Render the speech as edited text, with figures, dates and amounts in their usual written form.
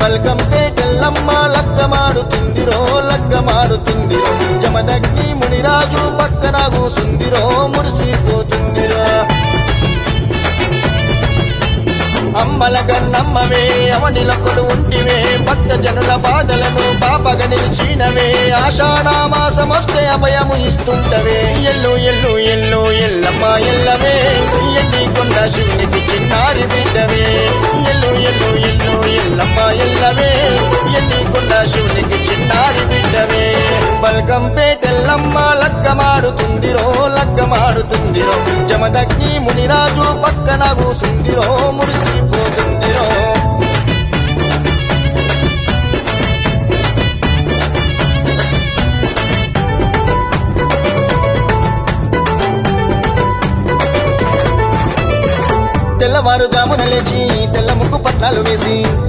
బల్కంపేటెల్లమ్మ లగ్గమాడుతుందిరో లగ్గమాడుతుందిరో జమదగ్ని మునిరాజు పక్కన కూసుందిరో మురిసిపోతుందిరో అమ్మల గన్నమ్మవే అవనిలకులు ఉంటివే భక్త జనుల బాధలను పాపగ నిలిచినవే ఆషాఢ మాసమొస్తే అభయము ఇస్తుంటవే ఎల్లు ఎల్లు ఎల్లు ఎల్లమ్మ ఎల్లవే ఎల్లి కొండ శివునికి చిన్నారి బిడ్డవే ఎల్లు ఎల్లు ఎల్లు ఎల్లమ్మ ఎల్లవే ఎల్లి కొండ శివునికి చిన్నారి బిడ్డవే బల్కంపేటెల్లమ్మ లగ్గమాడుతుందిరో లగ్గమాడుతుందిరో జమదగ్ని మునిరాజు పక్కన కూసుందిరో మురిసిపోతుందిరో తెల్లవారుజామున లేచి తెల్ల ముగ్గు పట్నాలు వేసి